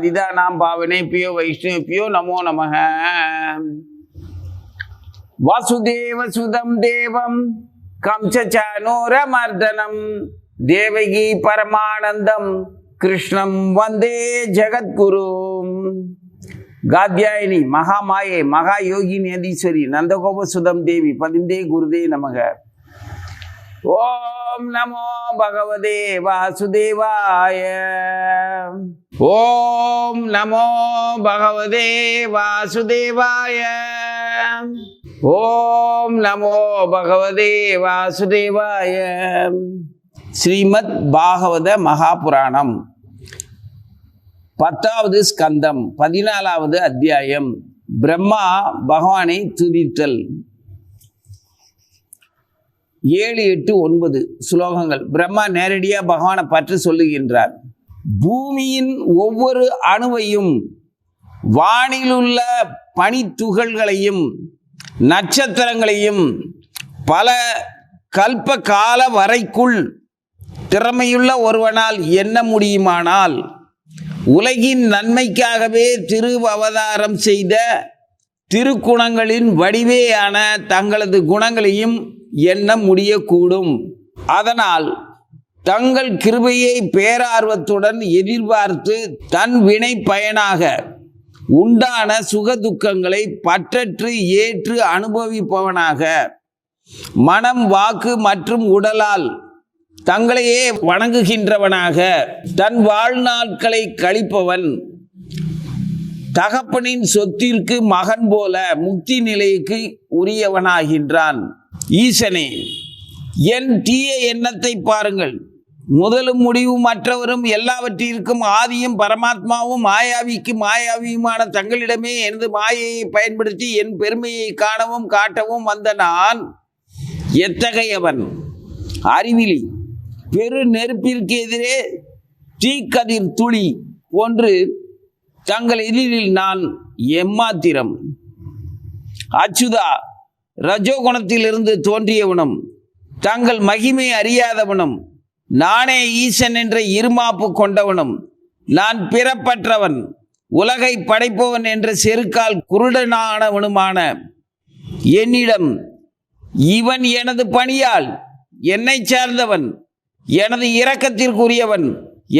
दिदानां पावनेभ्यो वैष्णवेभ्यो नमो नमः। वासुदेवसुतं देवं कंसचाणूरमर्दनं देवकी परमानंदं कृष्णं वंदे जगद्गुरुं। गाद्यायिनी महामाये महायोगिनी अधीश्वरी नंदगोपसुतं देवी पदिंदे गुरुदे नमः। ओम नमो भगवते वासुदेवाय। ओम नमो भगवते वासुदेवाय। ओम नमो भगवते वासुदेवाय। श्रीमद् भागवत महापुराणम 10வது ஸ்கந்தம் 14வது அத்தியாயம் பிரம்மா பகவானை துதித்தல். 7, 8, 9 ஸ்லோகங்கள். பிரம்மா நேரடியாக பகவானை பற்றி சொல்லுகின்றார். பூமியின் ஒவ்வொரு அணுவையும் வானிலுள்ள பனித்துகள்களையும் நட்சத்திரங்களையும் பல கல்ப கால வரைக்குள் திறமையுள்ள ஒருவனால் எண்ண முடியுமானால் உலகின் நன்மைக்காகவே திரு அவதாரம் செய்த திருக்குணங்களின் வடிவேயான தங்களது குணங்களையும் எண்ண முடியக்கூடும். அதனால் தங்கள் கிருபையை பேரார்வத்துடன் எதிர்பார்த்து தன் வினை பயனாக உண்டான சுகதுக்கங்களை பற்றற்று ஏற்று அனுபவிப்பவனாக மனம் வாக்கு மற்றும் உடலால் தங்களையே வணங்குகின்றவனாக தன் வாழ்நாட்களை கழிப்பவன் தகப்பனின் சொத்திற்கு மகன் போல முக்தி நிலைக்கு உரியவனாகின்றான். ஈசனே, என் தீய எண்ணத்தை பாருங்கள். முதலும் முடிவும் மற்றவரும் எல்லாவற்றிற்கும் ஆதியும் பரமாத்மாவும் மாயாவிக்கு மாயாவியுமான தங்களிடமே எனது மாயையை பயன்படுத்தி என் பெருமையை காணவும் காட்டவும் வந்த நான் எத்தகையவன்? அறிவிலி, பெரு நெருப்பிற்கு எதிரே தீக்கதிர் துளி போன்று தங்கள் எதிரில் நான் எம்மாத்திரம். அச்சுதா, ரஜோகுணத்திலிருந்து தோன்றியவனும் தங்கள் மகிமை அறியாதவனும் நானே ஈசன் என்ற இருமாப்பு கொண்டவனும் நான் பிறப்பற்றவன் உலகை படைப்பவன் என்ற செருக்கால் குருடனானவனுமான என்னிடம் இவன் எனது பணியால் என்னை சார்ந்தவன் எனது இரக்கத்திற்குரியவன்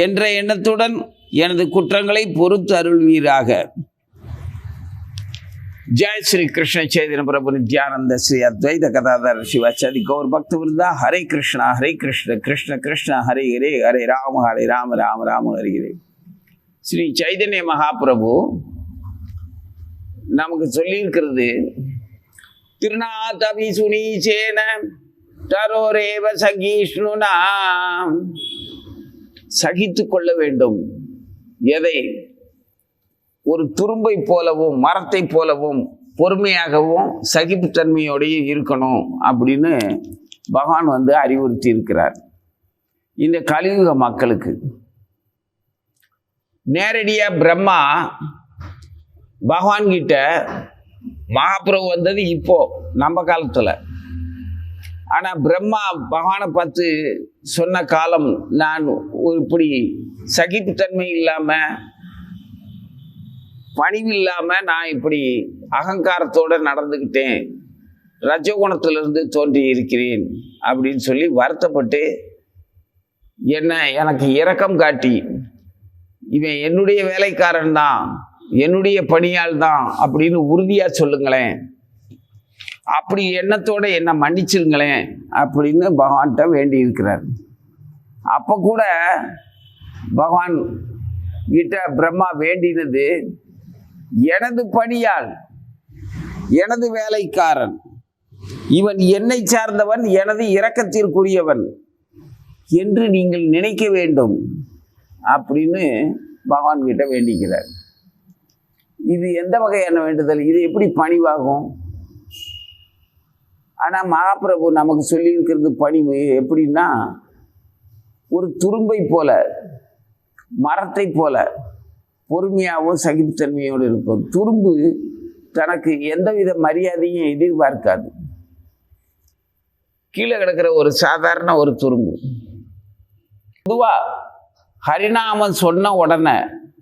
என்ற எண்ணத்துடன் எனது குற்றங்களை பொறுத்து அருள்வீராக. जय श्री कृष्ण चैतन्य प्रभु नित्यानंद श्री अद्वैत गदाधर शिवाचार्य गौर भक्त वृंदा। हरे कृष्ण कृष्ण कृष्ण हरे हरे, हरे राम राम राम हरे हरे. ஸ்ரீ சைதன்ய மகாபிரபு நமக்கு சொல்லியிருக்கிறது, திருநாதபி சுனீச்சேன தரோரேவ சகிஷ்ணுனா, சகித்து கொள்ள வேண்டும். எதை? ஒரு துரும்பை போலவும் மரத்தை போலவும் பொறுமையாகவும் சகிப்புத்தன்மையோடையும் இருக்கணும் அப்படின்னு பகவான் அறிவுறுத்தி இருக்கிறார் இந்த கலியுக மக்களுக்கு. நேரடியாக பிரம்மா பகவான் கிட்ட மகாபிரபு வந்தது இப்போ நம்ம காலத்தில். ஆனால் பிரம்மா பகவானை பார்த்து சொன்ன காலம், நான் இப்படி சகிப்புத்தன்மை இல்லாமல் பணிவு இல்லாமல் நான் இப்படி அகங்காரத்தோடு நடந்துக்கிட்டேன், ரஜகுணத்திலிருந்து தோன்றி இருக்கிறேன் அப்படின்னு சொல்லி வருத்தப்பட்டு எனக்கு இரக்கம் காட்டி, இவன் என்னுடைய வேலைக்காரன் தான், என்னுடைய பணியால் தான் அப்படின்னு உறுதியாக சொல்லுங்களேன், அப்படி எண்ணத்தோட என்னை மன்னிச்சிருங்களேன் அப்படின்னு பகவான்கிட்ட வேண்டி இருக்கிறார். அப்போ கூட பகவான் கிட்ட பிரம்மா வேண்டினது, எனது பணியால் எனது வேலைக்காரன் இவன் என்னை சார்ந்தவன் எனது இரக்கத்திற்குரியவன் என்று நீங்கள் நினைக்க வேண்டும் அப்படின்னு பகவான் கிட்ட வேண்டிக்கிறார். இது எந்த வகையான வேண்டுதல்? இது எப்படி பணிவாகும்? ஆனால் மகாபிரபு நமக்கு சொல்லியிருக்கிறது பணிவு எப்படின்னா, ஒரு துரும்பை போல மரத்தை போல பொறுமையாகவும் சகிப்புத்தன்மையோடு இருக்கும். துரும்பு தனக்கு எந்தவித மரியாதையும் எதிர்பார்க்காது. கீழே கிடக்கிற ஒரு சாதாரண ஒரு துரும்பு பொதுவாக ஹரிநாமம் சொன்ன உடனே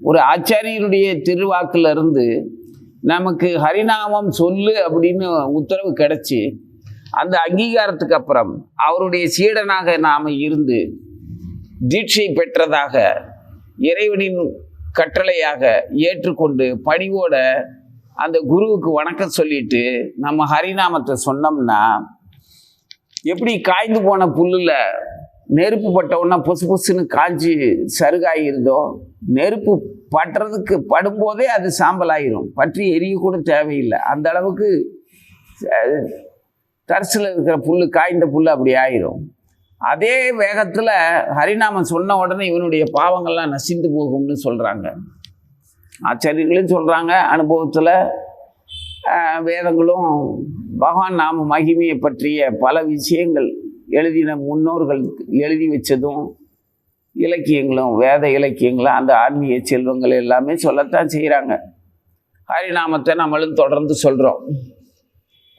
ஒரு ஆச்சாரியருடைய திருவாக்குல இருந்து நமக்கு ஹரிநாமம் சொல்லு அப்படின்னு உத்தரவு கிடைச்சி அந்த அங்கீகாரத்துக்கு அப்புறம் அவருடைய சீடனாக நாம் இருந்து தீட்சை பெற்றதாக இறைவனின் கட்டளையாக ஏற்றுக்கொண்டு பணிவோட அந்த குருவுக்கு வணக்கம் சொல்லிட்டு நம்ம ஹரிநாமத்தை சொன்னோம்னா எப்படி காய்ந்து போன புல்லுல நெருப்பு பட்டவுடனே பொசு பொசுன்னு காஞ்சி சருகாயிருந்தோ, நெருப்பு பட்டுறதுக்கு படும்போதே அது சாம்பலாயிரும், பற்றி எரிய கூட தேவையில்லை. அந்த அளவுக்கு தரிசில் இருக்கிற புல், காய்ந்த புல் அப்படி ஆயிரும். அதே வேகத்தில் ஹரிநாமம் சொன்ன உடனே இவனுடைய பாவங்கள்லாம் நசிந்து போகும்னு சொல்கிறாங்க ஆச்சாரியர்களும் சொல்கிறாங்க. அனுபவத்தில் வேதங்களும் பகவான் நாம மகிமையை பற்றிய பல விஷயங்கள் எழுதின முன்னோர்கள் எழுதி வச்சதும் இலக்கியங்களும் வேத இலக்கியங்களும் அந்த ஆன்மீக செல்வங்கள் எல்லாமே சொல்லத்தான் செய்கிறாங்க. ஹரிநாமத்தை நம்மளும் தொடர்ந்து சொல்கிறோம்.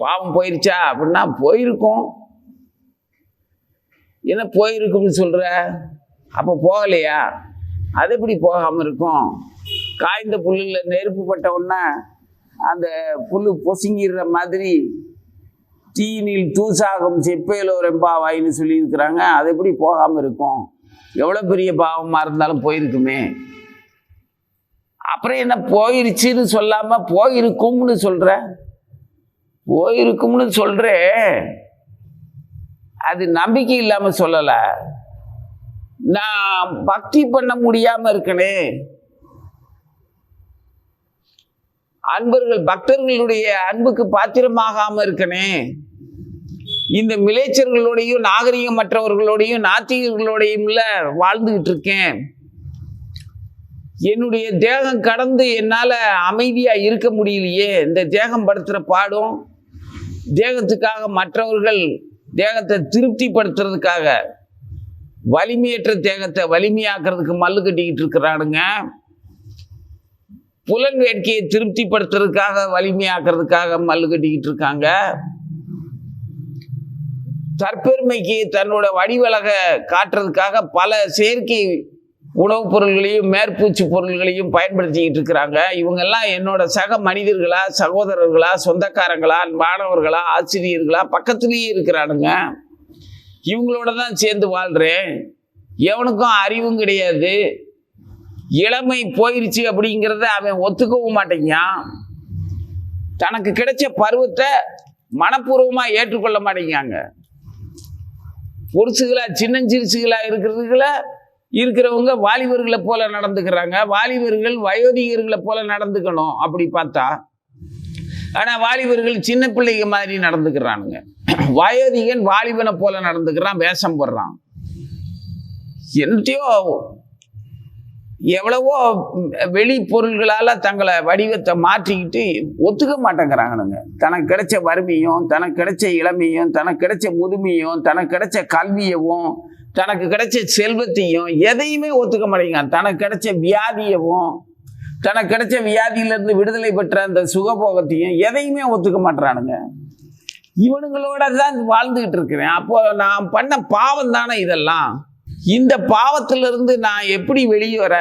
பாவம் போயிருச்சா அப்படின்னா போயிருக்கோம். என்ன போயிருக்குன்னு சொல்கிற? அப்போ போகலையா? அது எப்படி போகாமல் இருக்கும்? காய்ந்த புல்லில் நெருப்பு பட்ட உடனே அந்த புல் பொசுங்கிற மாதிரி தீயினில் தூசாகும் செப்பையிலோ ரெம்பாவாயின்னு சொல்லியிருக்கிறாங்க. அது எப்படி போகாமல் இருக்கும்? எவ்வளோ பெரிய பாவமாக இருந்தாலும் போயிருக்குமே. அப்புறம் என்ன போயிருச்சுன்னு சொல்லாமல் போயிருக்கும்னு சொல்கிற? போயிருக்கும்னு சொல்கிறேன், அது நம்பிக்கை இல்லாமல் சொல்லலை. நான் பக்தி பண்ண முடியாமல் இருக்கனே, அன்பர்கள் பக்தர்களுடைய அன்புக்கு பாத்திரமாகாமல் இருக்கனே, இந்த மிலேச்சர்களோடையும் நாகரிகமற்றவர்களோடையும் நாத்திகர்களோடையும் வாழ்ந்துகிட்டு இருக்கேன், என்னுடைய தேகம் கடந்து என்னால் அமைதியாக இருக்க முடியலையே, இந்த தேகம் படுத்துகிற பாடும், தேகத்துக்காக மற்றவர்கள் தேகத்தை திருப்திப்படுத்துறதுக்காக வலிமையற்ற தேகத்தை வலிமையாக்குறதுக்கு மல்லு கட்டிக்கிட்டு இருக்கிறானுங்க. புலன் வேட்கையை திருப்திப்படுத்துறதுக்காக வலிமையாக்குறதுக்காக மல்லு கட்டிக்கிட்டு இருக்காங்க. தற்பெருமைக்கு தன்னோட வடிவழக காட்டுறதுக்காக பல செயற்கை உணவுப் பொருள்களையும் மேற்பூச்சி பொருள்களையும் பயன்படுத்திக்கிட்டு இருக்கிறாங்க. இவங்கெல்லாம் என்னோட சக மனிதர்களா, சகோதரர்களா, சொந்தக்காரங்களா, மாணவர்களா, ஆசிரியர்களா, பக்கத்துலேயே இருக்கிறானுங்க. இவங்களோட தான் சேர்ந்து வாழ்கிறேன். எவனுக்கும் அறிவும் கிடையாது. இளமை போயிருச்சு அப்படிங்கிறத அவன் ஒத்துக்கவும் மாட்டேங்கான். தனக்கு கிடைச்ச பருவத்தை மனப்பூர்வமாக ஏற்றுக்கொள்ள மாட்டேங்காங்க. பொருசுகளா சின்னஞ்சிறுசுகளா இருக்கிறவங்க வாலிபர்களை போல நடந்துக்கிறாங்க. வாலிபர்கள் வயோதிகர்களை போல நடந்துக்கணும் அப்படி பார்த்தா. ஆனால் வாலிபர்கள் சின்ன பிள்ளைங்க மாதிரி நடந்துக்கிறானுங்க. வயோதிகன் வாலிபனை போல நடந்துக்கிறான், வேஷம் போடுறான். என்னத்தையோ எவ்வளவோ வெளி பொருள்களால் தங்களை வடிவத்தை மாற்றிக்கிட்டு ஒத்துக்க மாட்டேங்கிறாங்கனுங்க. தனக்கு கிடைச்ச வறுமையும், தனக்கு கிடைச்ச இளமையும், தனக்கு கிடைச்ச முதுமையும், தனக்கு கிடைச்ச கல்வியவும், தனக்கு கிடைச்ச செல்வத்தையும் எதையுமே ஒத்துக்க மாட்டேங்கிறான். தனக்கு கிடைச்ச வியாதியவும், தனக்கு கிடைச்ச வியாதியிலேருந்து விடுதலை பெற்ற அந்த சுகபோகத்தையும் எதையுமே ஒத்துக்க மாட்டுறானுங்க. இவனுங்களோட தான் வாழ்ந்துக்கிட்டு இருக்கிறேன். அப்போ நான் பண்ண பாவம் தானே இதெல்லாம். இந்த பாவத்திலிருந்து நான் எப்படி வெளியே வர?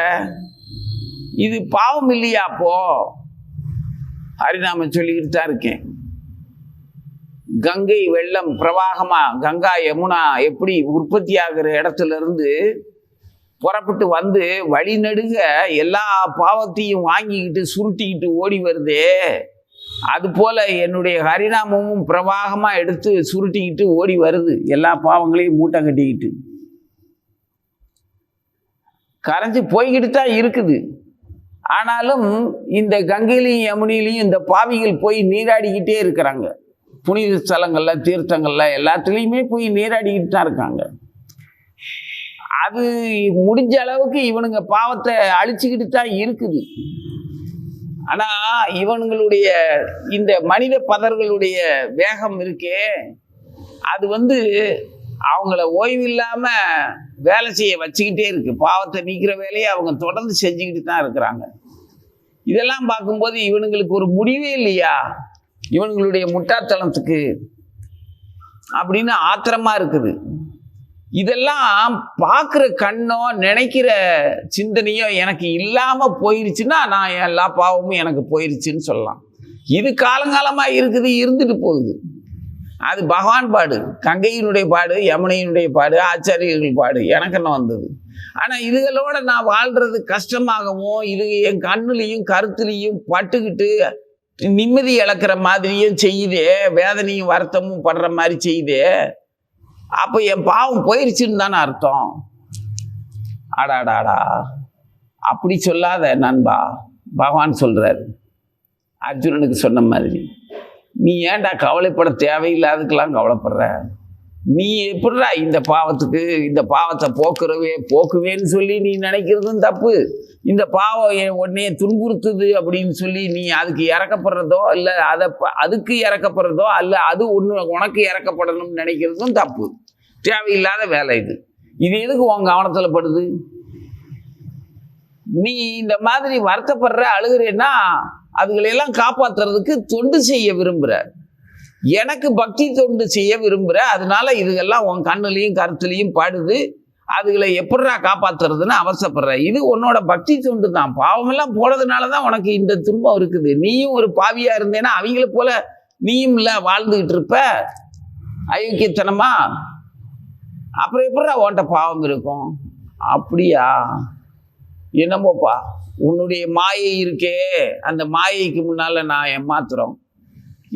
இது பாவம் இல்லையா? அப்போ ஹரிநாம சொல்லிக்கிட்டு தான் இருக்கேன். கங்கை வெள்ளம் பிரவாகமா, கங்கா யமுனா எப்படி உற்பத்தி ஆகிற இடத்துல இருந்து புறப்பட்டு வந்து வழிநடுக எல்லா பாவத்தையும் வாங்கிக்கிட்டு சுருட்டிக்கிட்டு ஓடி வருதே, அது போல என்னுடைய ஹரிநாமமும் பிரவாகமா எடுத்து சுருட்டிக்கிட்டு ஓடி வருது. எல்லா பாவங்களையும் மூட்டை கட்டிக்கிட்டு கரைஞ்சி போய்கிட்டு தான் இருக்குது. ஆனாலும் இந்த கங்கையிலையும் யமுனிலையும் இந்த பாவிகள் போய் நீராடிக்கிட்டே இருக்கிறாங்க. புனித ஸ்தலங்கள்ல, தீர்த்தங்கள்ல எல்லாத்துலேயுமே போய் நீராடிக்கிட்டு தான் இருக்காங்க. அது முடிஞ்ச அளவுக்கு இவனுங்க பாவத்தை அழிச்சுக்கிட்டு தான் இருக்குது. ஆனால் இவனுங்களுடைய இந்த மனித பதர்களுடைய வேகம் இருக்கே, அது அவங்கள ஓய்வில்லாமல் வேலை செய்ய வச்சுக்கிட்டே இருக்கு. பாவத்தை நீக்கிற வேலையை அவங்க தொடர்ந்து செஞ்சுக்கிட்டு தான் இருக்கிறாங்க. இதெல்லாம் பார்க்கும்போது இவனுங்களுக்கு ஒரு முடிவே இல்லையா இவனுங்களுடைய முட்டாள்தனத்துக்கு அப்படின்னு ஆத்திரமா இருக்குது. இதெல்லாம் பார்க்குற கண்ணோ நினைக்கிற சிந்தனையோ எனக்கு இல்லாமல் போயிருச்சுன்னா நான் எல்லா பாவமும் எனக்கு போயிருச்சுன்னு சொல்லலாம். இது காலங்காலமாக இருக்குது, இருந்துட்டு போகுது. அது பகவான் பாடு, கங்கையினுடைய பாடு, யமுனையினுடைய பாடு, ஆச்சாரியர்கள் பாடு, எனக்கு என்ன வந்தது? ஆனால் இதுகளோட நான் வாழ்கிறது கஷ்டமாகவும் இது என் கண்ணுலையும் கருத்துலையும் பட்டுக்கிட்டு நிம்மதி இழக்கிற மாதிரியும் செய்யுதே, வேதனையும் வருத்தமும் படுற மாதிரி செய்யுதே. அப்போ என் பாவம் போயிருச்சுன்னு தானே அர்த்தம். ஆடாடாடா, அப்படி சொல்லாத நண்பா. பகவான் சொல்றாரு அர்ஜுனனுக்கு சொன்ன மாதிரி, நீ ஏன்டா கவலைப்பட தேவையில்லாதுக்கெல்லாம் கவலைப்படுற? நீ எப்படிடா இந்த பாவத்தை போக்குவேன்னு சொல்லி நீ நினைக்கிறதும் தப்பு. இந்த பாவம் உன்னைய துன்புறுத்துது அப்படின்னு சொல்லி நீ அதுக்கு இறக்கப்படுறதோ இல்லை அதுக்கு இறக்கப்படுறதோ அல்ல அது உனக்கு இறக்கப்படணும்னு நினைக்கிறதும் தப்பு. தேவையில்லாத வேலை இது. இது எதுக்கு உன் கவனத்தில் படுது? நீ இந்த மாதிரி வருத்தப்படுற அழுகிறேன்னா அதுகளெல்லாம் காப்பாற்றுறதுக்கு தொண்டு செய்ய விரும்புகிற, எனக்கு பக்தி தொண்டு செய்ய விரும்புகிற. அதனால இதுகெல்லாம் உன் கண்ணுலையும் கருத்துலையும் படுது. அதுகளை எப்படிடா காப்பாற்றுறதுன்னு அவசப்படுற. இது உன்னோட பக்தி தொண்டு தான். பாவமெல்லாம் போனதுனால தான் உனக்கு இந்த துன்பம் இருக்குது. நீயும் ஒரு பாவியா இருந்தேன்னா அவங்கள போல நீயும் இல்லை வாழ்ந்துகிட்டு இருப்ப அயோக்கியத்தனமா. அப்புறம் எப்படிடா உன்கிட்ட பாவம் இருக்கும்? அப்படியா? என்னமோப்பா, உன்னுடைய மாயை இருக்கே, அந்த மாயைக்கு முன்னால நான் ஏமாத்துறோம்.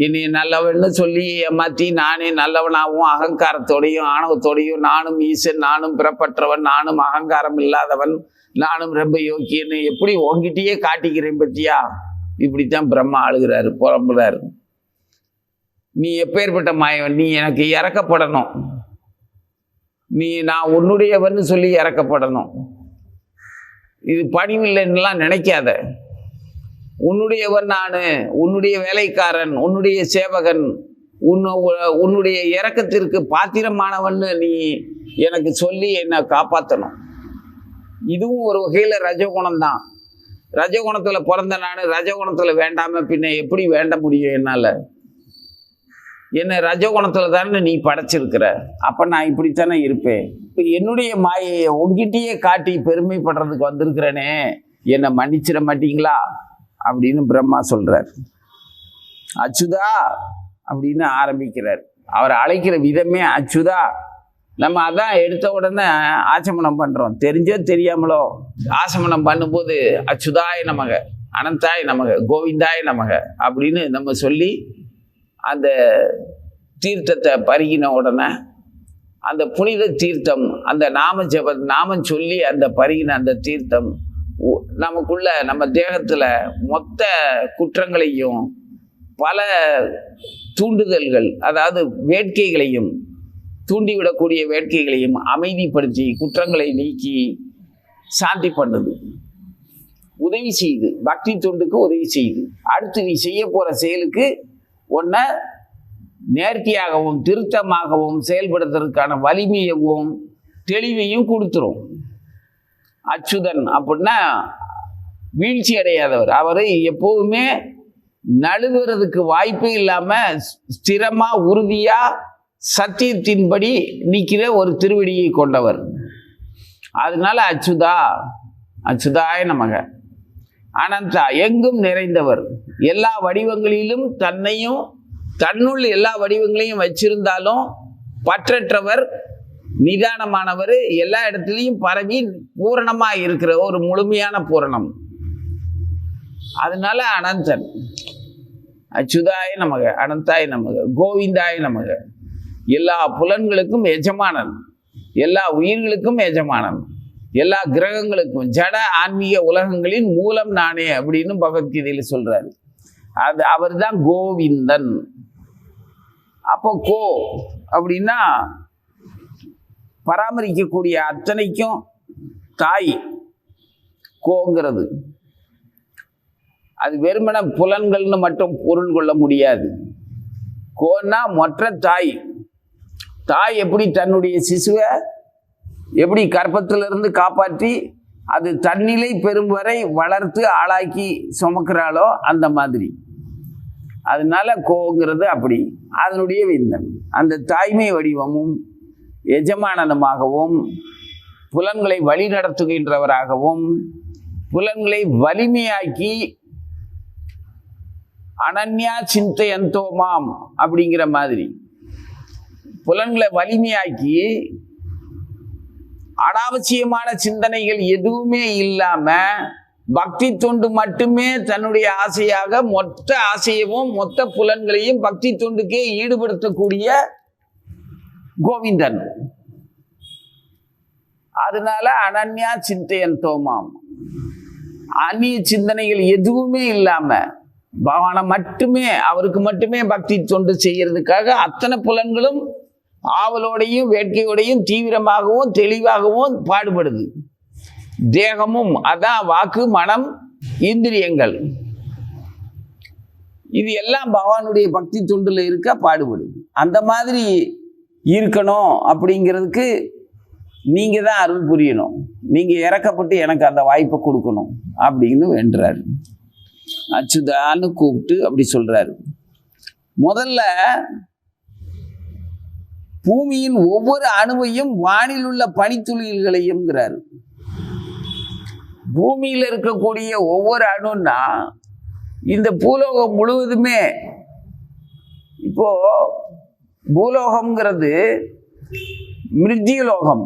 என்னை நல்லவன்னு சொல்லி ஏமாற்றி நானே நல்லவனாகவும் அகங்காரத்தோடையும் ஆணவத்தோடையும் நானும் ஈசன், நானும் பிறப்பற்றவன், நானும் அகங்காரம் இல்லாதவன், நானும் ரொம்ப யோக்கியன்னு எப்படி உங்ககிட்டயே காட்டிக்கிறேன் பத்தியா? இப்படித்தான் பிரம்மா அழுகிறாரு, புறம்புறாரு. நீ எப்பேற்பட்ட மாயவன்? நீ எனக்கு இறக்கப்படணும், நான் உன்னுடையவன்னு சொல்லி இறக்கப்படணும். இது பணிவில்லைன்னுலாம் நினைக்காத. உன்னுடையவன் நான், உன்னுடைய வேலைக்காரன், உன்னுடைய சேவகன், உன்னுடைய இரக்கத்திற்கு பாத்திரமானவன்னு நீ எனக்கு சொல்லி என்னை காப்பாற்றணும். இதுவும் ஒரு வகையில் ரஜகுணம்தான். ரஜகுணத்தில் பிறந்த நான் ரஜகுணத்தில் வேண்டாம பின்ன எப்படி வேண்ட முடியும் என்னால்? என்னை ரஜகுணத்தில் தானே நீ படைச்சிருக்கிற. அப்போ நான் இப்படித்தானே இருப்பேன். இப்போ என்னுடைய மாயையை உங்ககிட்டயே காட்டி பெருமைப்படுறதுக்கு வந்திருக்கிறேனே, என்னை மன்னிச்சிட மாட்டீங்களா அப்படின்னு பிரம்மா சொல்றார். அச்சுதா அப்படின்னு ஆரம்பிக்கிறார். அவர் அழைக்கிற விதமே அச்சுதா. நம்ம அதான் எடுத்த உடனே ஆச்சமனம் பண்ணுறோம், தெரிஞ்சோ தெரியாமலோ. ஆசமனம் பண்ணும்போது அச்சுதாய நமக, அனந்தாய நமக, கோவிந்தாய நமக அப்படின்னு நம்ம சொல்லி அந்த தீர்த்தத்தை பருகின உடனே அந்த புனித தீர்த்தம், அந்த நாமம் சொல்லி அந்த பருகின அந்த தீர்த்தம் நமக்குள்ள, நம்ம தேகத்தில் மொத்த குற்றங்களையும் பல தூண்டுதல்கள், அதாவது வேட்கைகளையும் தூண்டிவிடக்கூடிய வேட்கைகளையும் அமைதிப்படுத்தி குற்றங்களை நீக்கி சாந்தி பண்ணுது, உதவி செய்யுது. பக்தி தொண்டுக்கு உதவி செய்யுது. அடுத்து நீ செய்ய போகிற செயலுக்கு ஒன்றை நேர்த்தியாகவும் திருத்தமாகவும் செயல்படுத்துறதுக்கான வலிமையவும் தெளிவையும் கொடுத்துரும். அச்சுதன் அப்படின்னா வீழ்ச்சி அடையாதவர். அவர் எப்போதுமே நழுவுறதுக்கு வாய்ப்பே இல்லாமல் ஸ்திரமாக உறுதியாக சத்தியத்தின்படி நிற்கிற ஒரு திருவடியை கொண்டவர். அதனால அச்சுதாய நமக. அனந்தா, எங்கும் நிறைந்தவர். எல்லா வடிவங்களிலும் தன்னுள் எல்லா வடிவங்களையும் வச்சிருந்தாலும் பற்றற்றவர், நிதானமானவர், எல்லா இடத்துலையும் பரவி பூரணமாக இருக்கிற ஒரு முழுமையான பூரணம். அதனால அனந்தன். அச்சுதாய நமக, அனந்தாய நமக, கோவிந்தாய நமக. எல்லா புலன்களுக்கும் எஜமானன், எல்லா உயிர்களுக்கும் எஜமானன், எல்லா கிரகங்களுக்கும், ஜட ஆன்மீக உலகங்களின் மூலம் நானே அப்படின்னு பகவத்கீதையில் சொல்றாரு. அவர் தான் கோவிந்தன். அப்போ அப்படின்னா பராமரிக்கக்கூடிய அத்தனைக்கும் தாய் கோங்கிறது. அது வெறுமன புலன்கள்னு மட்டும் பொருள் கொள்ள முடியாது. கோன்னா மொற்ற தாய். தாய் எப்படி தன்னுடைய சிசுவை எப்படி கர்ப்பத்திலிருந்து காப்பாற்றி அது தன்னிலை பெறும் வரை வளர்த்து ஆளாக்கி சுமக்கிறாளோ அந்த மாதிரி. அதனால கோங்கிறது அப்படி அதனுடைய விந்தன். அந்த தாய்மை வடிவமும் எஜமானனுமாகவும் புலன்களை வழி நடத்துகின்றவராகவும் புலன்களை வலிமையாக்கி அனன்யா சிந்தையந்தோமாம் அப்படிங்கிற மாதிரி புலன்களை வலிமையாக்கி அனாவசியமான சிந்தனைகள் எதுவுமே இல்லாம பக்தி தொண்டு மட்டுமே தன்னுடைய ஆசையாக மொத்த ஆசையவும் மொத்த புலன்களையும் பக்தி தொண்டுக்கே ஈடுபடுத்தக்கூடிய கோவிந்தன். அதனால அனன்யா சிந்தையந்தோமாம், அந்நிய சிந்தனைகள் எதுவுமே இல்லாம பகவானை மட்டுமே, அவருக்கு மட்டுமே பக்தி தொண்டு செய்யறதுக்காக அத்தனை புலன்களும் ஆவலோடையும் வேட்கையோடையும் தீவிரமாகவும் தெளிவாகவும் பாடுபடுது. தேகமும் அதான் வாக்கு மனம் இந்திரியங்கள், இது எல்லாம் பகவானுடைய பக்தி தொண்டுல இருக்க பாடுபடுது. அந்த மாதிரி இருக்கணும் அப்படிங்கிறதுக்கு நீங்க தான் அருள் புரியணும், நீங்க இறக்கப்பட்டு எனக்கு அந்த வாய்ப்பை கொடுக்கணும் அப்படின்னு வென்றாரு. அச்சுதான்னு கூப்பிட்டு அப்படி சொல்றாரு. முதல்ல பூமியின் ஒவ்வொரு அணுவையும் வானில் உள்ள பனித்துளிகளையும், பூமியில் இருக்கக்கூடிய ஒவ்வொரு அணுன்னா இந்த பூலோகம் முழுவதுமே. இப்போ பூலோகம்ங்கிறது மிருத்யுலோகம்,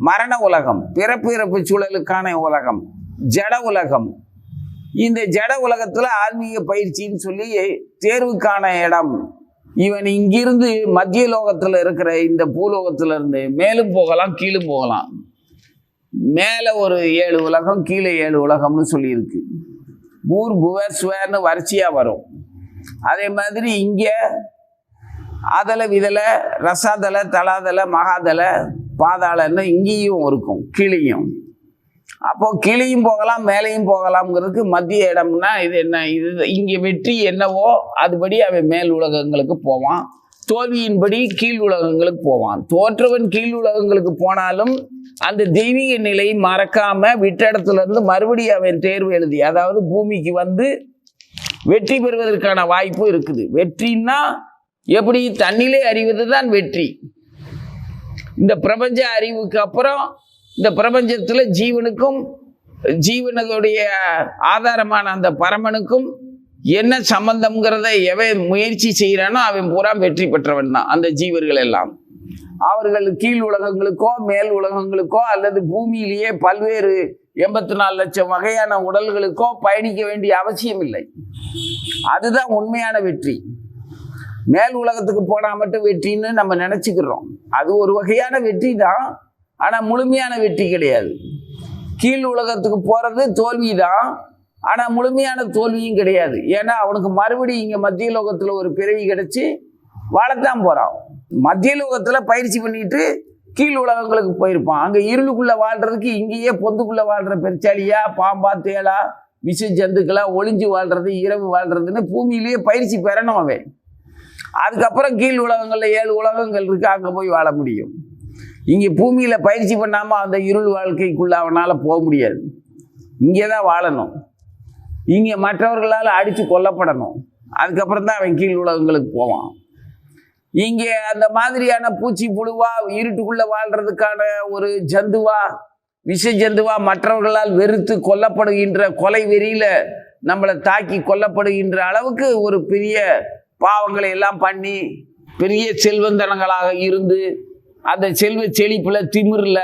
மரண உலகம், பிறப்பு இறப்பு சூழலுக்கான உலகம், ஜட உலகம். இந்த ஜட உலகத்துல ஆன்மீக பயிற்சின்னு சொல்லி தேர்வுக்கான இடம். இவன் இங்கிருந்து மத்திய லோகத்துல இருக்கிற இந்த பூலோகத்துல இருந்து மேலும் போகலாம் கீழும் போகலாம். மேல ஒரு 7 உலகம், கீழே 7 உலகம்னு சொல்லியிருக்கு. பூர் புவ ஸ்வர்னு வரிசையா வரும். அதே மாதிரி இங்க அதல விதல ரசாதல தலாதல மகாதல பாதாளன்னு இங்கேயும் இருக்கும், கீழையும். அப்போ கீழையும் போகலாம் மேலையும் போகலாம்ங்கிறதுக்கு மத்திய இடம்னா இது என்ன, இது இங்கே வெற்றி என்னவோ அதுபடி அவன் மேல் உலகங்களுக்கு போவான், தோல்வியின்படி கீழ் உலகங்களுக்கு போவான். தோற்றவன் கீழ் உலகங்களுக்கு போனாலும் அந்த தெய்வீக நிலை மறக்காம விட்ட இடத்துல இருந்து மறுபடியும் அவன் தேர்வு எழுதி, அதாவது பூமிக்கு வந்து வெற்றி பெறுவதற்கான வாய்ப்பு இருக்குது. வெற்றின்னா எப்படி, தன்னிலே அறிவது தான் வெற்றி. இந்த பிரபஞ்ச அறிவுக்கு அப்புறம் இந்த பிரபஞ்சத்துல ஜீவனுக்கும் ஜீவனுடைய ஆதாரமான அந்த பரமனுக்கும் என்ன சம்பந்தம்ங்கிறத எவன் முயற்சி செய்யறானோ அவன் பூரா வெற்றி பெற்றவன் தான். அந்த ஜீவர்கள் எல்லாம் அவர்கள் கீழ் உலகங்களுக்கோ மேல் உலகங்களுக்கோ அல்லது பூமியிலேயே பல்வேறு 84 லட்சம் வகையான உடல்களுக்கோ பயணிக்க வேண்டிய அவசியம் இல்லை. அதுதான் உண்மையான வெற்றி. மேல் உலகத்துக்கு போனா மட்டும் வெற்றின்னு நம்ம நினைச்சுக்கிறோம். அது ஒரு வகையான வெற்றி தான், ஆனா முழுமையான வெற்றி கிடையாது. கீழ் உலகத்துக்கு போறது தோல்விதான், ஆனா முழுமையான தோல்வியும் கிடையாது. ஏன்னா அவனுக்கு மறுபடியும் இங்க மத்திய லோகத்துல ஒரு பிறவி கிடைச்சி வாழத்தான் போறான். மத்திய லோகத்துல பயிற்சி பண்ணிட்டு கீழ் உலகங்களுக்கு போயிருப்பான். அங்க இருளுக்குள்ள வாழ்றதுக்கு இங்கேயே பொந்துக்குள்ள வாழ்ற பெருச்சாலியா பாம்பா தேளா விஷ ஜந்துக்களா ஒளிஞ்சு வாழ்றது இரவு வாழ்றதுன்னு பூமியிலேயே பயிற்சி பெறணும் அவன். அதுக்கப்புறம் கீழ் உலகங்கள்ல 7 உலகங்கள் இருக்கு, அங்க போய் வாழ முடியும். இங்க பூமியில பயிற்சி பண்ணாம அந்த இருள் வாழ்க்கைக்குள்ள அவனால போக முடியாது. இங்கேதான் வாழணும். இங்க மற்றவர்களால் அடிச்சு கொல்லப்படணும். அதுக்கப்புறம் தான் அவன் கீழ் உலகங்களுக்கு போவான். இங்கே அந்த மாதிரியான பூச்சி புழுவா இருட்டுக்குள்ள வாழ்றதுக்கான ஒரு ஜந்துவா விஷ ஜந்துவா மற்றவர்களால் வெறுத்து கொல்லப்படுகின்ற கொலை வெறியில நம்மளை தாக்கி கொல்லப்படுகின்ற அளவுக்கு ஒரு பெரிய பாவங்களை எல்லாம் பண்ணி பெரிய செல்வந்தனங்களாக இருந்து அந்த செல்வ செழிப்புல திமிர்ல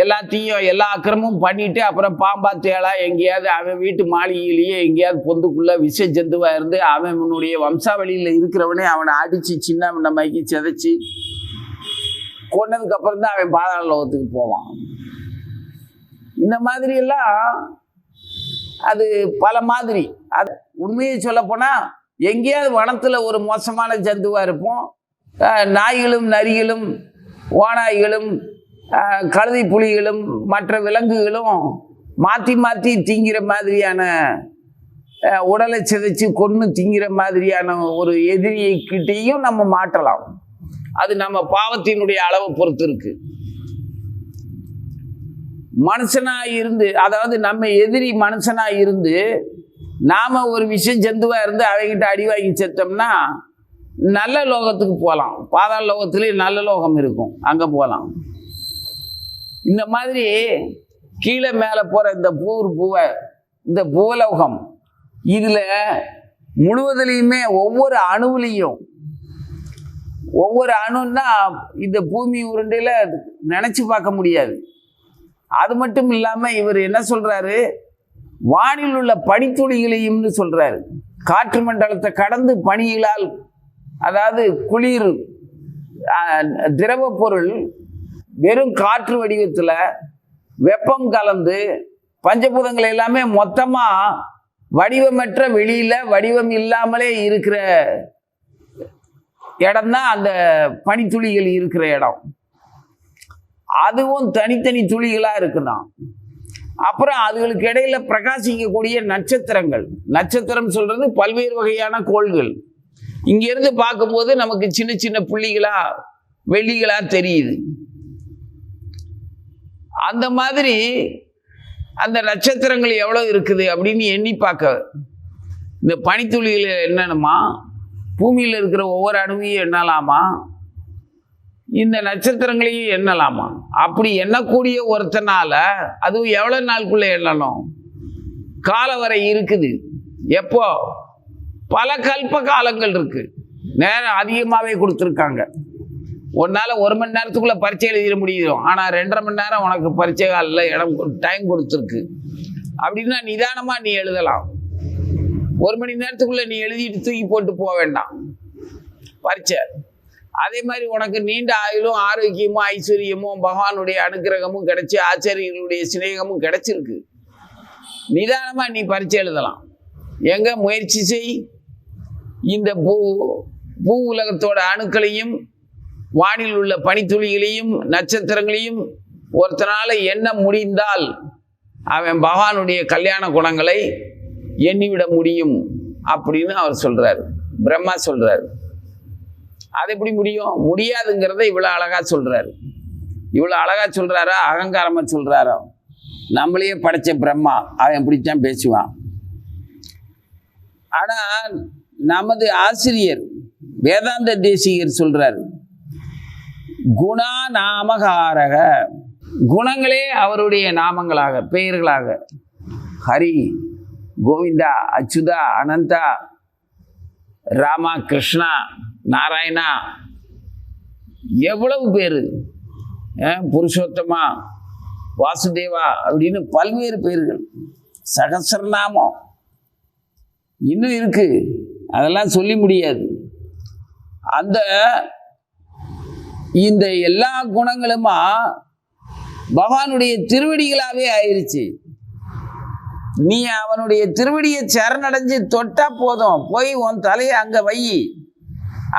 எல்லாத்தையும் எல்லா அக்கிரமும் பண்ணிட்டு அப்புறம் பாம்பா தேளா எங்கேயாவது அவன் வீட்டு மாளிகையிலேயே எங்கேயாவது பொந்துக்குள்ள விஷ ஜந்துவா இருந்து அவனுடைய வம்சாவளியில இருக்கிறவனே அவனை அடிச்சு சின்ன நம்மைக்கு சிதைச்சு கொன்னதுக்கு அப்புறம் தான் அவன் பாதாள லோகத்துக்கு போவான். இந்த மாதிரி எல்லாம் அது பல மாதிரி. அது உண்மையை சொல்ல போனா எங்கேயாவது வனத்துல ஒரு மோசமான ஜந்துவா இருப்போம். நாய்களும் நரிகளும் ஓநாய்களும் கழுதை புலிகளும் மற்ற விலங்குகளும் மாற்றி மாற்றி திங்கிற மாதிரியான உடலை சிதைச்சு கொன்று திங்கிற மாதிரியான ஒரு எதிரியை கிட்டேயும் நம்ம மாட்டலாம். அது நம்ம பாவத்தினுடைய அளவை பொறுத்து இருக்கு. மனுஷனா இருந்து, அதாவது நம்ம எதிரி மனுஷனா இருந்து நாம ஒரு விஷயம் ஜந்துவா இருந்து அவங்கிட்ட அடி வாங்கி செத்தோம்னா நல்ல லோகத்துக்கு போகலாம். பாதாள லோகத்திலே நல்ல லோகம் இருக்கும், அங்கே போகலாம். இந்த மாதிரி கீழே மேலே போகிற இந்த பூலோகம் இதில் முழுவதுலேயுமே ஒவ்வொரு அணுன்னா இந்த பூமி உருண்டையில் நினச்சி பார்க்க முடியாது. அது மட்டும் இல்லாமல் இவர் என்ன சொல்கிறாரு, வானில் உள்ள பனித்துளிகளையும்னு சொல்கிறாரு. காற்று மண்டலத்தை கடந்து பனிகளால், அதாவது குளிர் திரவ பொருள் வெறும் காற்று வடிவத்தில் வெப்பம் கலந்து பஞ்சபூதங்கள் எல்லாமே மொத்தமாக வடிவமற்ற வெளியில் வடிவம் இல்லாமலே இருக்கிற இடம்தான் அந்த பனித்துளிகள் இருக்கிற இடம். அதுவும் தனித்தனி துளிகளாக இருக்குதான். அப்புறம் அதுகளுக்கு இடையில பிரகாசிக்கக்கூடிய நட்சத்திரம் சொல்றது பல்வேறு வகையான கோள்கள். இங்கிருந்து பார்க்கும்போது நமக்கு சின்ன சின்ன புள்ளிகளா வெள்ளிகளா தெரியுது. அந்த மாதிரி அந்த நட்சத்திரங்கள் எவ்வளவு இருக்குது அப்படின்னு எண்ணி பார்க்க இந்த பனித்துளிகள் என்னன்னுமா, பூமியில் இருக்கிற ஒவ்வொரு அணுவையும் எண்ணலாமா, இந்த நட்சத்திரங்களையும் எண்ணலாமா. அப்படி எண்ணக்கூடிய ஒருத்தனால அதுவும் எவ்வளவு நாளுக்குள்ள எண்ணணும், காலவரை இருக்குது. எப்போ? பல கல்ப காலங்கள் இருக்கு. நேரம் அதிகமாகவே கொடுத்துருக்காங்க. உன்னால 1 மணி நேரத்துக்குள்ள பரீட்சை எழுதிட முடியும், ஆனா 2.5 மணி நேரம் உனக்கு பரீட்சை காலில் டைம் கொடுத்துருக்கு. அப்படின்னா நிதானமா நீ எழுதலாம். 1 மணி நேரத்துக்குள்ள நீ எழுதிட்டு தூக்கி போட்டு போக வேண்டாம் பரீட்சை. அதே மாதிரி உனக்கு நீண்ட ஆயுளும் ஆரோக்கியமும் ஐஸ்வர்யமும் பகவானுடைய அனுகிரகமும் கிடைச்சி ஆச்சாரியர்களுடைய சிநேகமும் கிடைச்சிருக்கு. நிதானமா நீ பரீட்சை எழுதலாம். எங்க முயற்சி செய். இந்த பூ உலகத்தோட அணுக்களையும் வானில் உள்ள பனித்துளிகளையும் நட்சத்திரங்களையும் ஒருத்தனால எண்ண முடிந்தால் அவன் பகவானுடைய கல்யாண குணங்களை எண்ணிவிட முடியும் அப்படின்னு அவர் சொல்றாரு, பிரம்மா சொல்றாரு. அது எப்படி முடியும்? முடியாதுங்கிறத இவ்வளவு அழகா சொல்றாரு. இவ்வளவு அழகா சொல்றாரா, அகங்காரமா சொல்றாரோ? நம்மளையே படைச்ச பிரம்மா அவன் எப்படித்தான் பேசுவான். ஆனா நமது ஆசிரியர் வேதாந்த தேசிகர் சொல்றாரு, குணா நாமகாரக, குணங்களே அவருடைய நாமங்களாக பெயர்களாக. ஹரி, கோவிந்தா, அச்சுதா, அனந்தா, ராமா, கிருஷ்ணா, நாராயணா, எவ்வளவு பேரு, புருஷோத்தமா, வாசுதேவா அப்படின்னு பல்வேறு பேர்கள், சகசிரநாமம் இன்னும் இருக்கு. அதெல்லாம் சொல்லி முடியாது. இந்த எல்லா குணங்களுமா பகவானுடைய திருவடிகளாவே ஆயிருச்சு. நீ அவனுடைய திருவடியை சரணடைஞ்சு தொட்டா போதும், போய் உன் தலையை அங்க வை,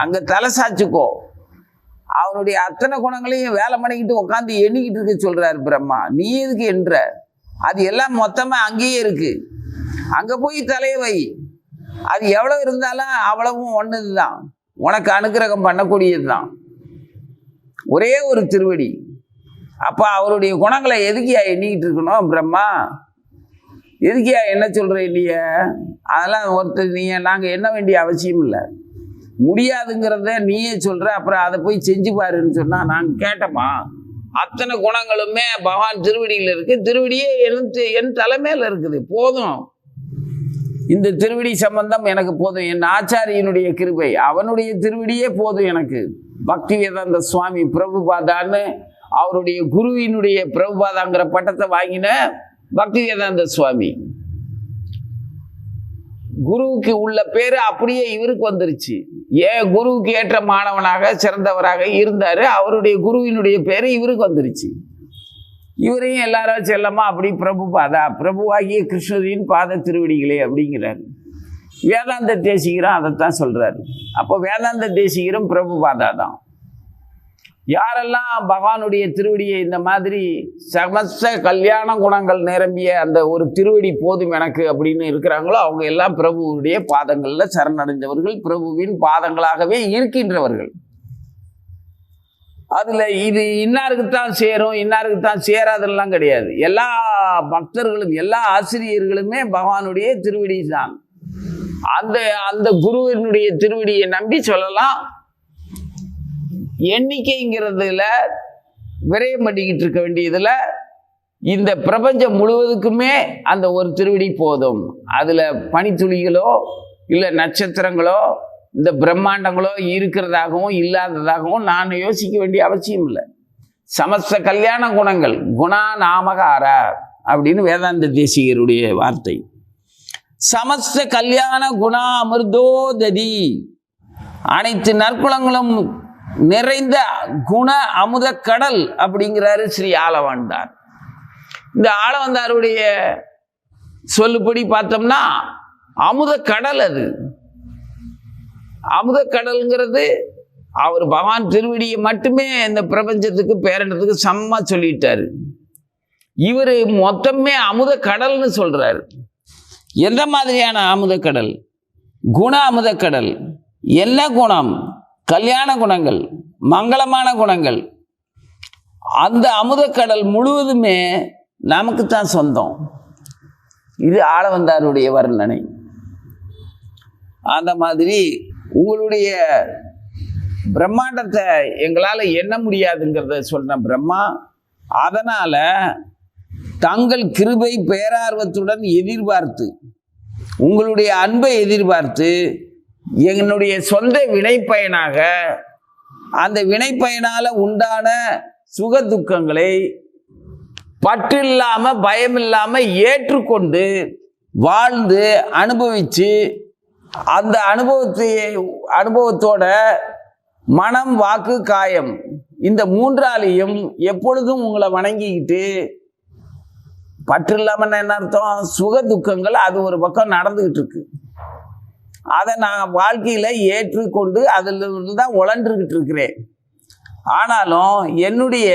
அங்க தலை சாச்சுக்கோ. அவனுடைய அத்தனை குணங்களையும் வேலை பண்ணிக்கிட்டு உட்காந்து எண்ணிக்கிட்டு இருக்க சொல்றாரு பிரம்மா. நீ எதுக்கு என்ற? அது எல்லாம் மொத்தமா அங்கேயே இருக்கு. அங்க போய் தலையை வை. அது எவ்வளவு இருந்தாலும் அவ்வளவும் ஒண்ணுதான், உனக்கு அனுகிரகம் பண்ணக்கூடியதுதான். ஒரே ஒரு திருவடி. அப்ப அவருடைய குணங்களை எதுக்கியா எண்ணிக்கிட்டு இருக்கணும் பிரம்மா? எதுக்கியா என்ன சொல்ற இல்லைய? அதெல்லாம் ஒருத்தர் நாங்க எண்ண வேண்டிய அவசியம் இல்லை. முடியாதுங்கிறத நீயே சொல்ற, அப்புறம் அதை போய் செஞ்சு பாருன்னு சொன்னா நாங்க கேட்டோமா? அத்தனை குணங்களுமே பகவான் திருவடியில் இருக்கு. திருவடியே என் தலைமையில இருக்குது. போதும், இந்த திருவடி சம்பந்தம் எனக்கு போதும். என் ஆச்சாரியனுடைய கிருபை, அவனுடைய திருவடியே போதும் எனக்கு. பக்தி வேதாந்த சுவாமி பிரபுபாதான்னு அவருடைய குருவினுடைய பிரபுபாதாங்கிற பட்டத்தை வாங்கின பக்தி வேதாந்த சுவாமி. குருவுக்கு உள்ள பேரு அப்படியே இவருக்கு வந்துருச்சு. ஏன் குருவுக்கு ஏற்ற மாணவனாக சிறந்தவராக இருந்தாரு, அவருடைய குருவினுடைய பேரு இவருக்கு வந்துருச்சு. இவரையும் எல்லாரும் செல்லமா அப்படி பிரபுபாதா, பிரபுவாகிய கிருஷ்ணரின் பாத திருவடிகளே அப்படிங்கிறாரு. வேதாந்த தேசிகரும் அதைத்தான் சொல்றாரு. அப்போ வேதாந்த தேசிகரும் பிரபுபாதா தான். யாரெல்லாம் பகவானுடைய திருவடியை இந்த மாதிரி சமஸ்த கல்யாண குணங்கள் நிரம்பிய அந்த ஒரு திருவடி போதும் எனக்கு அப்படின்னு இருக்கிறாங்களோ அவங்க எல்லாம் பிரபுவுடைய பாதங்கள்ல சரணடைந்தவர்கள், பிரபுவின் பாதங்களாகவே இருக்கின்றவர்கள். அதுல இது இன்னாருக்குத்தான் சேரும் இன்னாருக்குத்தான் சேராதெல்லாம் கிடையாது. எல்லா பக்தர்களும் எல்லா ஆசிரியர்களுமே பகவானுடைய திருவடி தான். அந்த அந்த குருவினுடைய திருவடியை நம்பி சொல்லலாம். எண்ணிக்கைங்கிறதுல விரயம் பண்ணிக்கிட்டு இருக்க வேண்டியதுல இந்த பிரபஞ்சம் முழுவதுக்குமே அந்த ஒரு திருவடி போதும். அதுல பனித்துளிகளோ இல்லை நட்சத்திரங்களோ இந்த பிரம்மாண்டங்களோ இருக்கிறதாகவும் இல்லாததாகவும் நான் யோசிக்க வேண்டிய அவசியம் இல்லை. சமஸ்த கல்யாண குணங்கள் குணா நாமகார அப்படின்னு வேதாந்த தேசிகருடைய வார்த்தை. சமஸ்த கல்யாண குணா அமிர்தோததி, அனைத்து நற்குணங்களும் நிறைந்த குண அமுத கடல் அப்படிங்கிறாரு ஸ்ரீ ஆளவந்தார். இந்த ஆளவந்தாருடைய சொல்லுபடி பார்த்தோம்னா அமுத கடல். அது அமுத கடல்ங்கிறது அவர் பகவான் திருவடியை மட்டுமே இந்த பிரபஞ்சத்துக்கு பேரண்டத்துக்கு சமமா சொல்லிட்டாரு. இவர் மொத்தமே அமுத கடல்னு சொல்றாரு. எந்த மாதிரியான அமுத கடல்? குண அமுத கடல். என்ன குணம்? கல்யாண குணங்கள், மங்களமான குணங்கள். அந்த அமுத கடல் முழுவதுமே நமக்கு தான் சொந்தம். இது ஆளவந்தாருடைய வர்ணனை. அந்த மாதிரி உங்களுடைய பிரம்மாண்டத்தை எங்களால் எண்ண முடியாதுங்கிறத சொன்ன பிரம்மா, அதனால தங்கள் கிருபை பேரார்வத்துடன் எதிர்பார்த்து, உங்களுடைய அன்பை எதிர்பார்த்து, என்னுடைய சொந்த வினைப்பயனாக அந்த வினைப்பயனால உண்டான சுக துக்கங்களை பற்றில்லாம பயமில்லாம ஏற்றுக்கொண்டு வாழ்ந்து அனுபவிச்சு, அந்த அனுபவத்தோட மனம் வாக்கு காயம் இந்த மூன்றாலையும் எப்பொழுதும் உங்களை வணங்கிக்கிட்டு, பற்று இல்லாமல் என்ன அர்த்தம்? சுக துக்கங்கள் அது ஒரு பக்கம் நடந்துகிட்டு இருக்கு. அதை நான் வாழ்க்கையில ஏற்றுக்கொண்டு அதில் தான் உழன்றுகிட்டு இருக்கிறேன். ஆனாலும் என்னுடைய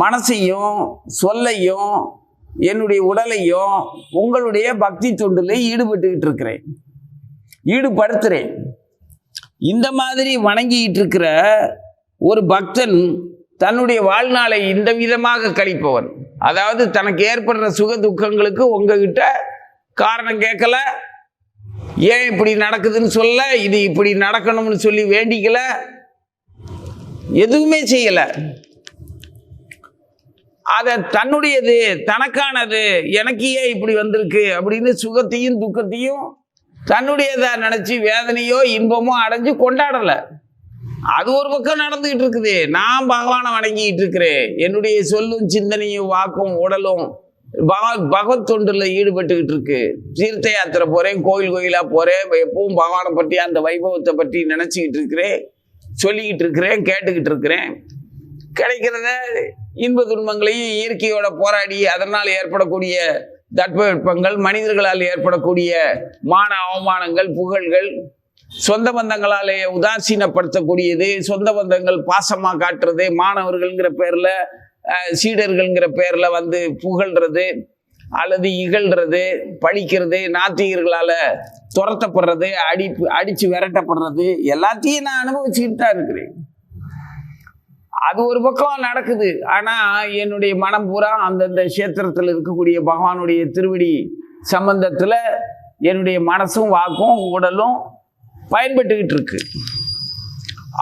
மனசையும் சொல்லையும் என்னுடைய உடலையும் உங்களுடைய பக்தி தொண்டில் ஈடுபட்டுக்கிட்டு இருக்கிறேன், ஈடுபடுத்துகிறேன். இந்த மாதிரி வணங்கிக்கிட்டு இருக்கிற ஒரு பக்தன் தன்னுடைய வாழ்நாளை இந்த விதமாக கழிப்பவன். அதாவது தனக்கு ஏற்படுற சுக துக்கங்களுக்கு உங்ககிட்ட காரணம் கேட்கல, ஏன் இப்படி நடக்குதுன்னு சொல்ல, இது இப்படி நடக்கணும்னு சொல்லி வேண்டிக்கல, எதுவுமே செய்யல. அதை தன்னுடையது, தனக்கானது, எனக்கு ஏன் இப்படி வந்திருக்கு அப்படின்னு சுகத்தையும் துக்கத்தையும் தன்னுடையதை நினைச்சு வேதனையோ இன்பமோ அடைஞ்சு கொண்டாடல. அது ஒரு பக்கம் நடந்துகிட்டு இருக்குது. நான் பகவானை வணங்கிட்டு இருக்கிறேன். என்னுடைய சொல்லும் சிந்தனையும் வாக்கும் உடலும் பகவத் தொண்டில் ஈடுபட்டுக்கிட்டு இருக்கு. தீர்த்த யாத்திரை போறேன், கோயில் கோயிலா போறேன், எப்பவும் பகவானை பற்றி அந்த வைபவத்தை பற்றி நினைச்சுக்கிட்டு இருக்கிறேன், சொல்லிக்கிட்டு இருக்கிறேன், கேட்டுக்கிட்டு இருக்கிறேன். கிடைக்கிறத இன்ப துன்பங்களையும் இயற்கையோட போராடி அதனால் ஏற்படக்கூடிய தட்பவெப்பங்கள், மனிதர்களால் ஏற்படக்கூடிய மான அவமானங்கள், புகழ்கள், சொந்த பந்தங்களாலே உதாசீனப்படுத்தக்கூடியது, சொந்த பந்தங்கள் பாசமாக காட்டுறது, மாணவர்கள்ங்கிற பேரில் சீடர்கள்ங்கிற பேரில் வந்து புகழ்றது அல்லது இகழ்றது, பழிக்கிறது, நாத்திகர்களால் துரத்தப்படுறது, அடித்து விரட்டப்படுறது, எல்லாத்தையும் நான் அனுபவிச்சுக்கிட்டு தான் இருக்கிறேன். அது ஒரு பக்கம் நடக்குது. ஆனால் என்னுடைய மனம் பூரா அந்தந்த கஷேத்திரத்தில் இருக்கக்கூடிய பகவானுடைய திருவடி சம்பந்தத்தில் என்னுடைய மனசும் வாக்கும் உடலும் பயன்பட்டுக்கிட்டு இருக்கு.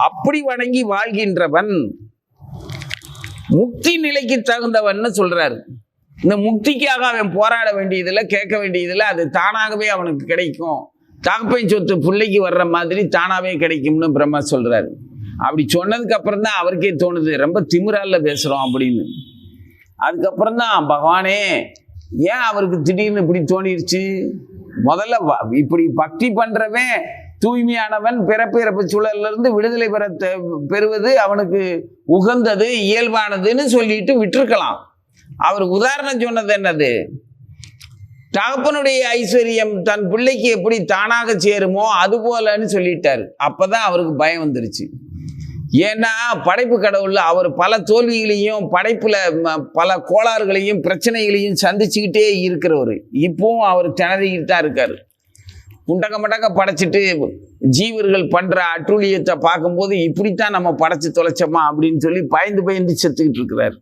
அப்படி வணங்கி வாழ்கின்றவன் முக்தி நிலைக்கு தகுந்தவன் சொல்றாரு. இந்த முக்திக்காக அவன் போராட வேண்டியதில்லை, கேட்க வேண்டியதில்லை, அது தானாகவே அவனுக்கு கிடைக்கும். தகப்பன் சொத்து பிள்ளைக்கு வர்ற மாதிரி தானாகவே கிடைக்கும்னு பிரம்மா சொல்றாரு. அப்படி சொன்னதுக்கு அப்புறம் தான் அவருக்கே தோணுது ரொம்ப திமிரால பேசுறோம் அப்படின்னு. அதுக்கப்புறம் தான் பகவானே ஏன் அவருக்கு திடீர்னு இப்படி தோணிருச்சு? முதல்ல இப்படி பக்தி பண்றவன் தூய்மையானவன், பிறப்பிறப்பு சூழல்ல இருந்து விடுதலை பெறுவது அவனுக்கு உகந்தது, இயல்பானதுன்னு சொல்லிட்டு விட்டுருக்கலாம். அவர் உதாரணம் சொன்னது என்னது? தகப்பனுடைய ஐஸ்வர்யம் தன் பிள்ளைக்கு எப்படி தானாக சேருமோ அது போலன்னு சொல்லிட்டாரு. அப்பதான் அவருக்கு பயம் வந்துருச்சு. ஏன்னா படைப்பு கடவுள்ல அவர் பல தோல்விகளையும் படைப்புல பல கோளாறுகளையும் பிரச்சனைகளையும் சந்திச்சுக்கிட்டே இருக்கிறவர். இப்பவும் அவர் திணறிக்கிட்டு தான் இருக்காரு. குண்டக்க மண்டக்க படைச்சிட்டு ஜீவர்கள் பண்ற அட்டூழியத்தை பார்க்கும்போது இப்படித்தான் நம்ம படைச்சு தொலைச்சோமா அப்படின்னு சொல்லி பயந்து செத்துக்கிட்டு இருக்கிறார்.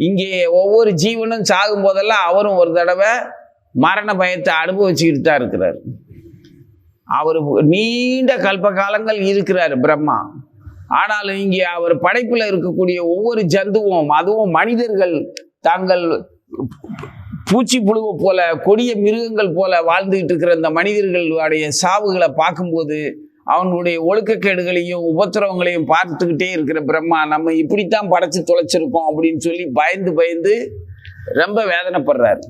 இங்கே ஒவ்வொரு ஜீவனும் சாகும் போதெல்லாம் அவரும் ஒரு தடவை மரண பயத்தை அனுபவிச்சுக்கிட்டு தான் இருக்கிறார். அவர் நீண்ட கல்ப காலங்கள் இருக்கிறார் பிரம்மா. ஆனாலும் இங்கே அவர் படைப்புல இருக்கக்கூடிய ஒவ்வொரு ஜந்துவும், அதுவும் மனிதர்கள் தாங்கள் பூச்சி புழுவை போல கொடிய மிருகங்கள் போல வாழ்ந்துகிட்டு இருக்கிற இந்த மனிதர்களுடைய சாவுகளை பார்க்கும்போது அவனுடைய ஒழுக்கக்கேடுகளையும் உபத்திரவங்களையும் பார்த்துக்கிட்டே இருக்கிற பிரம்மா நம்ம இப்படித்தான் படைச்சு தொலைச்சிருக்கோம் அப்படின்னு சொல்லி பயந்து பயந்து ரொம்ப வேதனைப்படுறாரு.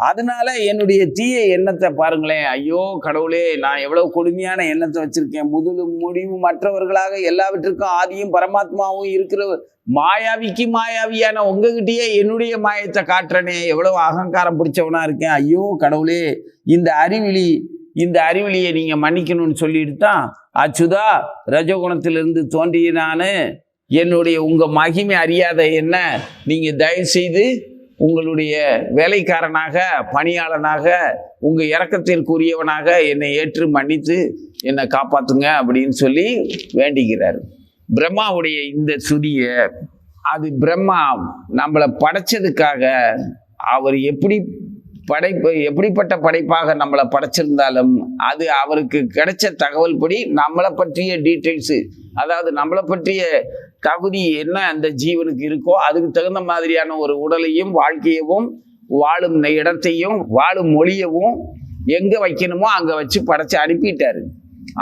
அதனால என்னுடைய தீய எண்ணத்தை பாருங்களேன், ஐயோ கடவுளே, நான் எவ்வளவு கொடுமையான எண்ணத்தை வச்சிருக்கேன், முதலும் முடிவு மற்றவர்களாக எல்லாவற்றுக்கும் ஆதியும் பரமாத்மாவும் இருக்கிற மாயாவிக்கு மாயாவியான உங்ககிட்டயே என்னுடைய மாயத்தை காட்டுறனே, எவ்வளவு அகங்காரம் பிடிச்சவனா இருக்கேன், ஐயோ கடவுளே, இந்த அறிவிலியை நீங்க மன்னிக்கணும்னு சொல்லிட்டு தான் அச்சுதா ரஜகுணத்திலிருந்து தோன்றிய நான் என்னுடைய உங்க மகிமை அறியாத என்ன நீங்க தயவு செய்து உங்களுடைய வேலைக்காரனாக பணியாளனாக உங்க இரக்கத்திற்குரியவனாக என்னை ஏற்று மன்னித்து என்னை காப்பாத்துங்க அப்படின்னு சொல்லி வேண்டிக்கிறார். பிரம்மாவுடைய இந்த சுதியை அது பிரம்மா நம்மளை படைச்சதுக்காக அவர் எப்படிப்பட்ட படைப்பாக நம்மளை படைச்சிருந்தாலும் அது அவருக்கு கிடைச்ச தகவல் படி நம்மளை பற்றிய டீட்டெயில்ஸு, அதாவது நம்மளை பற்றிய தகுதி என்ன அந்த ஜீவனுக்கு இருக்கோ அதுக்கு தகுந்த மாதிரியான ஒரு உடலையும் வாழ்க்கையவும் வாழும் இடத்தையும் வாழும் மொழியவும் எங்கே வைக்கணுமோ அங்கே வச்சு படைச்சு அனுப்பிட்டாரு.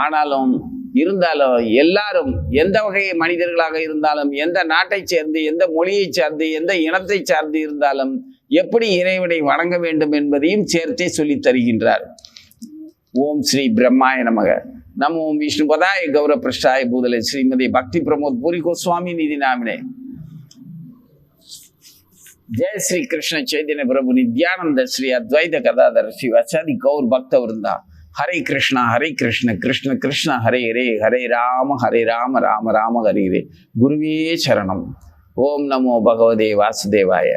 ஆனாலும் இருந்தாலும் எல்லாரும் எந்த வகை மனிதர்களாக இருந்தாலும், எந்த நாட்டை சேர்ந்து, எந்த மொழியை சார்ந்து, எந்த இனத்தை சார்ந்து இருந்தாலும் எப்படி இறைவனை வணங்க வேண்டும் என்பதையும் சேர்த்தே சொல்லி தருகின்றார். ஓம் ஸ்ரீ பிரம்மாய நமக. நம ஓம் விஷ்ணுபதாய கௌரவ பிரஷ்டாய பூதலே ஸ்ரீமதி பக்தி பிரமோத் பூரி கோஸ்வாமி நிதி நாமினே. जय श्री कृष्ण चैतन्य प्रभु नित्यानंद श्री अद्वैत गदाधर शिवाचार्य गौर भक्त वृंदा. हरे कृष्ण कृष्ण कृष्ण हरे हरे, हरे राम राम राम हरे हरे. गुरुवे शरणम. ओम नमो भगवते वासुदेवाय.